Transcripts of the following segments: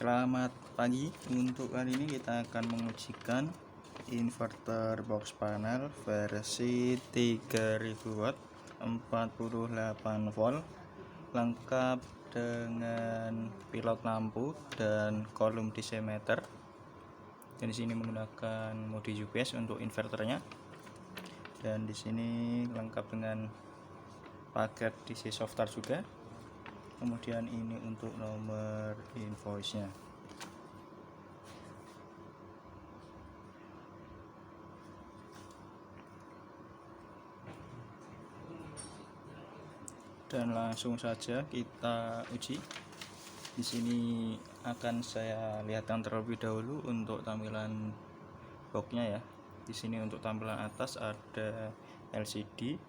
Selamat pagi. Untuk kali ini kita akan mengujikan inverter box panel versi 3000 watt 48 volt lengkap dengan pilot lampu dan kolom DC meter. Dan di sini menggunakan mode UPS untuk inverternya. Dan di sini lengkap dengan paket DC softar juga. Kemudian ini untuk nomor invoice-nya. Dan langsung saja kita uji. Di sini akan saya lihatkan terlebih dahulu untuk tampilan boxnya ya. Di sini untuk tampilan atas ada LCD,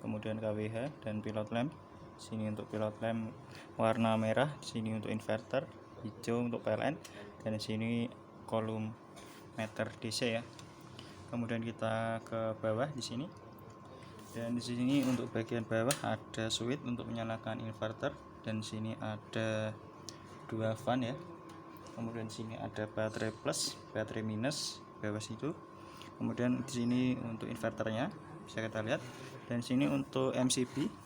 kemudian KWH dan pilot lamp. Sini untuk pilot lamp warna merah, di sini untuk inverter, hijau untuk PLN, dan di sini kolom meter DC ya. Kemudian kita ke bawah di sini. Dan di sini untuk bagian bawah ada switch untuk menyalakan inverter, dan di sini ada dua fan ya. Kemudian di sini ada baterai plus, baterai minus bawah situ. Kemudian di sini untuk inverternya bisa kita lihat. Dan di sini untuk MCB.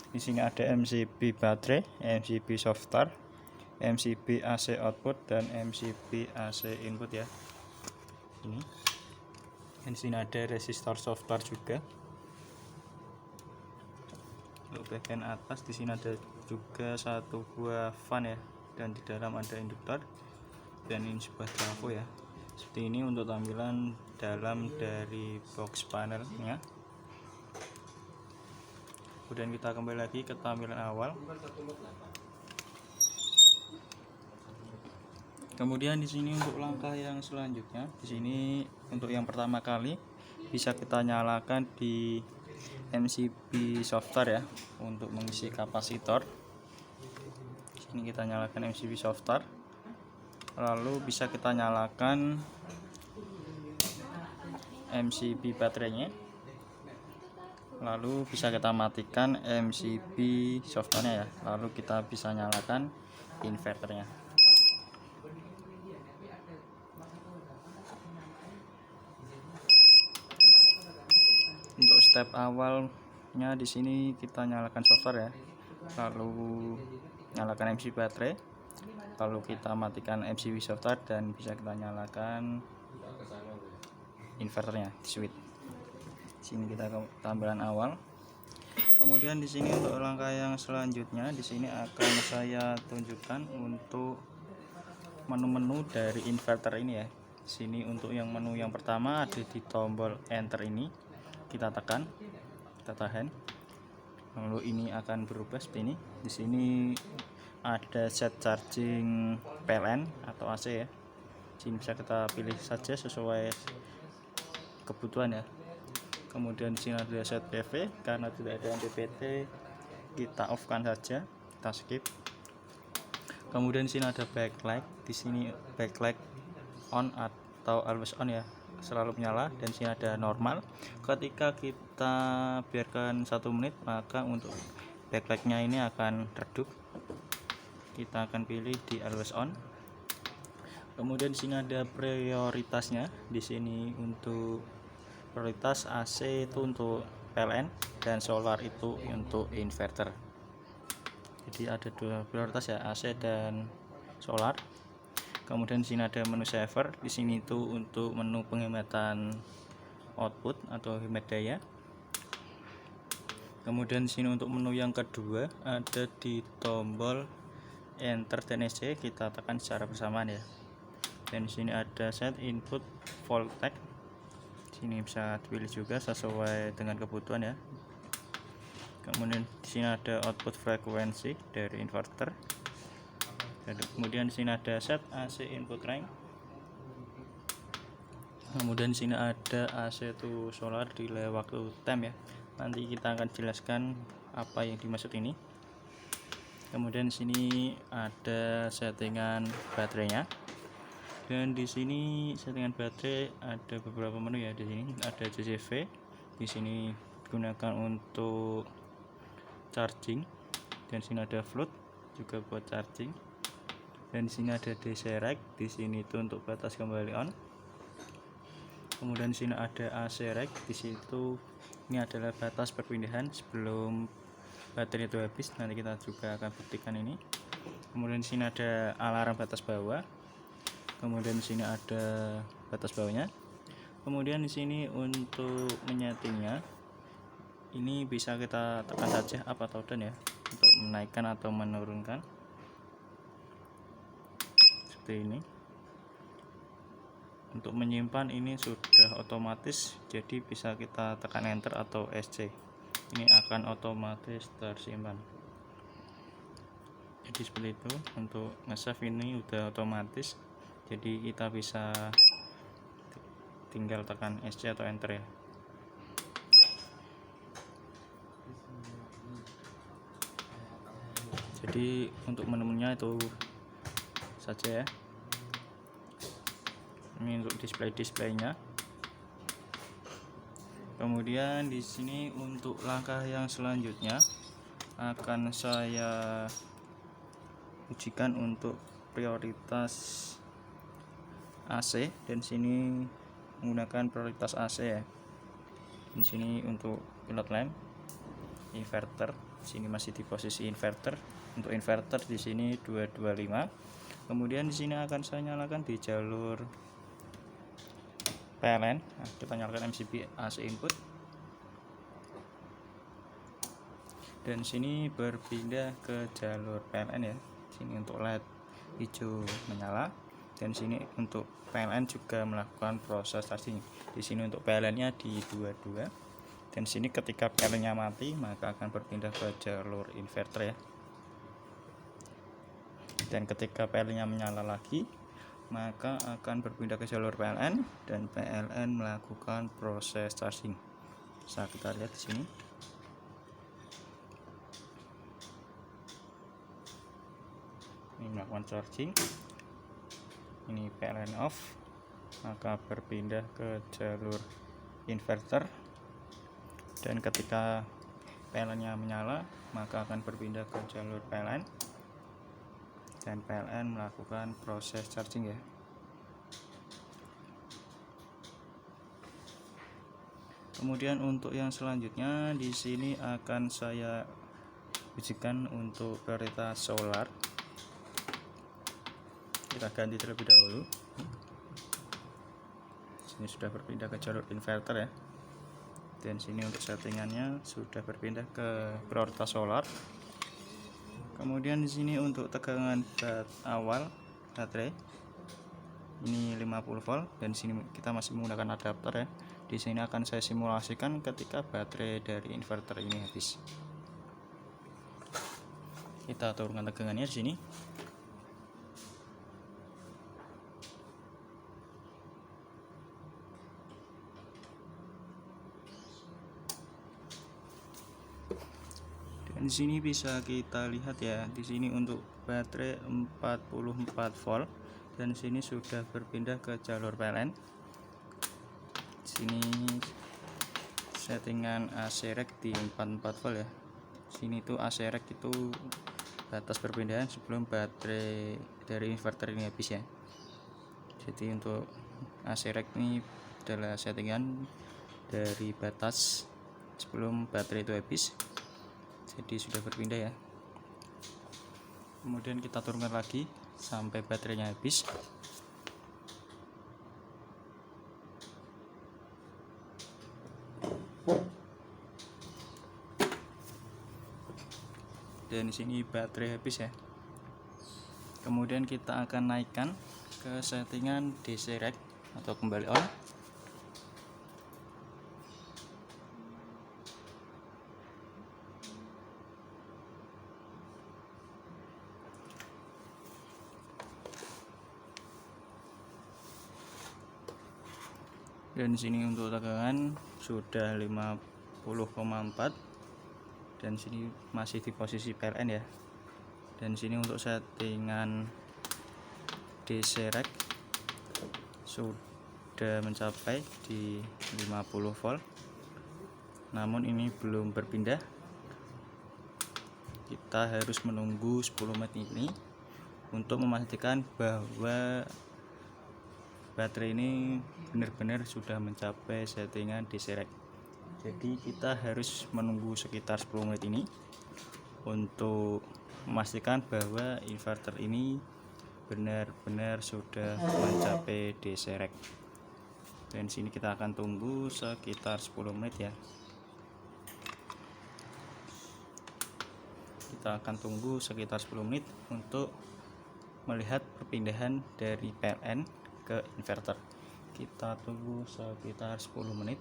Di sini ada MCB baterai, MCB softar, MCB AC output dan MCB AC input ya. Ini. Dan di sini ada resistor softar juga. Untuk bagian atas di sini ada juga satu buah fan ya, dan di dalam ada induktor dan ini sebuah trafo ya. Seperti ini untuk tampilan dalam dari box panelnya. Kemudian kita kembali lagi ke tampilan awal. Kemudian di sini untuk langkah yang selanjutnya, di sini untuk yang pertama kali bisa kita nyalakan di MCB softar ya untuk mengisi kapasitor. Di sini kita nyalakan MCB softar. Lalu bisa kita nyalakan MCB baterainya. Lalu bisa kita matikan MCB softarnya ya. Lalu kita bisa nyalakan inverternya. Untuk step awalnya di sini kita nyalakan softar ya. Lalu nyalakan MCB baterai. Lalu kita matikan MCB softar dan bisa kita nyalakan inverternya di switch. Sini kita ke tampilan awal. Kemudian di sini untuk langkah yang selanjutnya, di sini akan saya tunjukkan untuk menu-menu dari inverter ini ya. Di sini untuk yang menu yang pertama ada di tombol enter ini. Kita tekan, kita tahan. Lalu ini akan berubah seperti ini. Di sini ada set charging PLN atau AC ya. Sini bisa kita pilih saja sesuai kebutuhan ya. Kemudian di sini ada set PV, karena tidak ada MPPT kita off kan saja, kita skip. Kemudian di sini ada backlight, di sini backlight on atau always on ya, selalu menyala. Dan di sini ada normal. Ketika kita biarkan 1 menit, maka untuk backlightnya ini akan redup. Kita akan pilih di always on. Kemudian di sini ada prioritasnya. Di sini untuk prioritas AC itu untuk PLN dan solar itu untuk inverter. Jadi ada dua prioritas ya, AC dan solar. Kemudian di sini ada menu saver. Di sini itu untuk menu penghematan output atau hemat daya. Kemudian di sini untuk menu yang kedua ada di tombol enter dan SC, kita tekan secara bersamaan ya. Dan di sini ada set input voltage. Sini bisa dipilih juga sesuai dengan kebutuhan ya. Kemudian di sini ada output frekuensi dari inverter. Dan kemudian di sini ada set AC input range. Kemudian di sini ada AC to solar delay waktu time ya. Nanti kita akan jelaskan apa yang dimaksud ini. Kemudian di sini ada settingan baterainya. Dan di sini settingan baterai ada beberapa menu ya. Di sini ada CCV, di sini digunakan untuk charging, dan sini ada float juga buat charging. Dan di sini ada DC rec, di sini itu untuk batas kembali on. Kemudian di sini ada AC rec, di situ ini adalah batas perpindahan sebelum baterai itu habis. Nanti kita juga akan buktikan ini. Kemudian di sini ada alarm batas bawah. Kemudian di sini ada batas bawahnya. Kemudian di sini untuk menyetingnya, ini bisa kita tekan saja up atau down ya, untuk menaikkan atau menurunkan seperti ini. Untuk menyimpan ini sudah otomatis, jadi bisa kita tekan enter atau SC, ini akan otomatis tersimpan. Jadi seperti itu. Untuk nge-save ini udah otomatis, jadi kita bisa tinggal tekan SC atau enter ya. Jadi untuk menunya itu saja ya. Ini untuk displaynya. Kemudian di sini untuk langkah yang selanjutnya akan saya ujikan untuk prioritas AC, dan sini menggunakan prioritas AC ya. Di sini untuk pilot lamp, inverter, sini masih di posisi inverter. Untuk inverter di sini 225. Kemudian di sini akan saya nyalakan di jalur PLN. Nah, kita nyalakan MCB AC input. Dan sini berpindah ke jalur PLN ya. Sini untuk LED hijau menyala, dan sini untuk PLN juga melakukan proses charging. Di sini untuk PLN-nya di 22. Dan sini ketika PLN-nya mati, maka akan berpindah ke jalur inverter ya. Dan ketika PLN-nya menyala lagi, maka akan berpindah ke jalur PLN, dan PLN melakukan proses charging. Bisa kita lihat di sini. Ini melakukan charging. Ini PLN off, maka berpindah ke jalur inverter. Dan ketika PLN-nya menyala, maka akan berpindah ke jalur PLN, dan PLN melakukan proses charging ya. Kemudian untuk yang selanjutnya di sini akan saya ujikan untuk prioritas solar. Kita ganti terlebih dahulu. Sini sudah berpindah ke jalur inverter ya. Dan sini untuk settingannya sudah berpindah ke prioritas solar. Kemudian di sini untuk tegangan awal baterai ini 50 volt, dan di sini kita masih menggunakan adapter ya. Di sini akan saya simulasikan ketika baterai dari inverter ini habis. Kita turunkan tegangannya di sini. Dan di sini bisa kita lihat ya, di sini untuk baterai 44 volt, dan di sini sudah berpindah ke jalur PLN. Di sini settingan AC rec di 44 volt ya. Sini itu AC rec itu batas perpindahan sebelum baterai dari inverter ini habis ya. Jadi untuk AC rec ini adalah settingan dari batas sebelum baterai itu habis. Jadi sudah berpindah ya. Kemudian kita turunkan lagi sampai baterainya habis. Dan di sini baterai habis ya. Kemudian kita akan naikkan ke settingan DC rec atau kembali on. Dan di sini untuk tegangan sudah 50,4, dan sini masih di posisi PLN ya. Dan sini untuk settingan DC rec sudah mencapai di 50 volt, namun ini belum berpindah. Kita harus menunggu 10 menit ini untuk memastikan bahwa baterai ini benar-benar sudah mencapai settingan DC rack. Jadi kita harus menunggu sekitar 10 menit ini untuk memastikan bahwa inverter ini benar-benar sudah mencapai DC rack. Dan sini kita akan tunggu sekitar 10 menit ya. Kita akan tunggu sekitar 10 menit untuk melihat perpindahan dari PLN ke inverter. Kita tunggu sekitar 10 menit.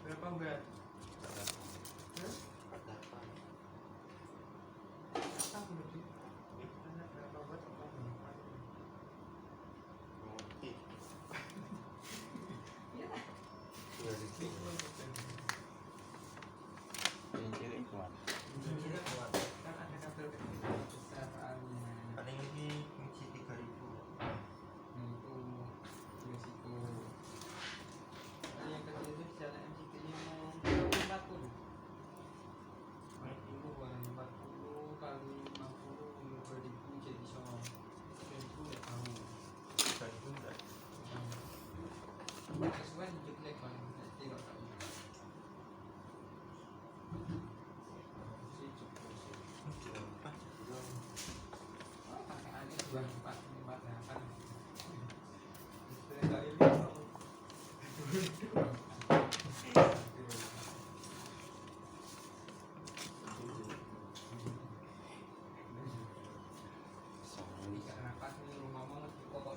Berapa buat? Cilik kuat. Kan ada kabel besar soalnya. Paling lagi kunci 3.000. Itu resiko. Kalau yang kecil itu bisa MCT-nya mau 40. 40 orang 40 kali 50 2000 jadi 1000 ya tahu. 3.000 enggak? Kesuwen jelek kan tidak tahu. Oh, pakai aneh 2448. Kenapa sih ngomong kok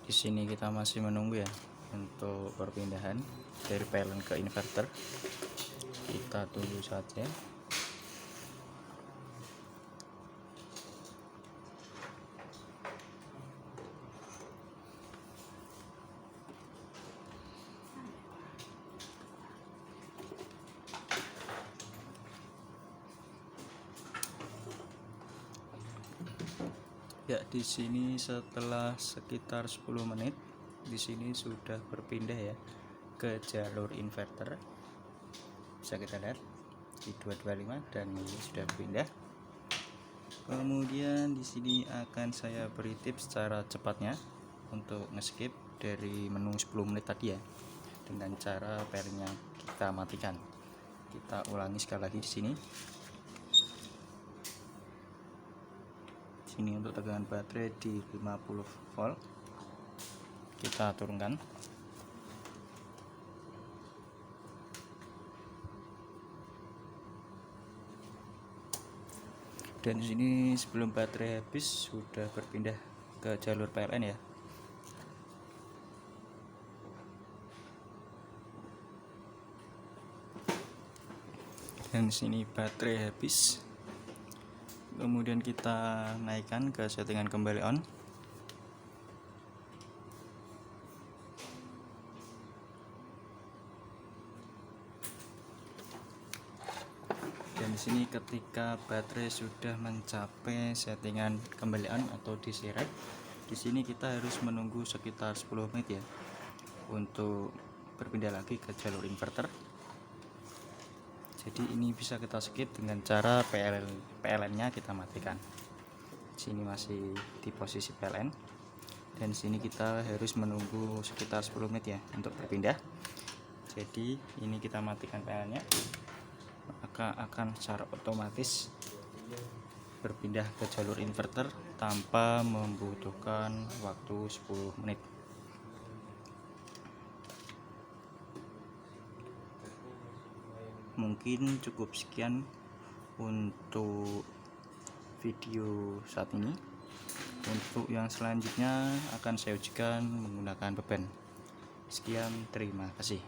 Di sini kita masih menunggu ya untuk perpindahan dari PLN ke inverter. Kita tunggu saja. Ya, di sini setelah sekitar 10 menit di sini sudah berpindah ya ke jalur inverter. Bisa kita lihat di 225 dan ini sudah pindah. Kemudian di sini akan saya beri tips cara cepatnya untuk nge-skip dari menu 10 menit tadi ya, dengan cara PLN-nya kita matikan. Kita ulangi sekali lagi di sini. Ini untuk tegangan baterai di 50 volt, kita turunkan. Dan di sini sebelum baterai habis sudah berpindah ke jalur PLN ya. Dan di sini baterai habis. Kemudian kita naikkan ke settingan kembali on. Dan di sini ketika baterai sudah mencapai settingan kembali on atau DC rate, di sini kita harus menunggu sekitar 10 menit ya untuk berpindah lagi ke jalur inverter. Jadi ini bisa kita skip dengan cara PLN nya kita matikan. Sini masih di posisi PLN, dan sini kita harus menunggu sekitar 10 menit ya untuk berpindah. Jadi ini kita matikan PLN nya, maka akan secara otomatis berpindah ke jalur inverter tanpa membutuhkan waktu 10 menit. Mungkin cukup sekian untuk video saat ini. Untuk yang selanjutnya akan saya ujikan menggunakan beban. Sekian, terima kasih.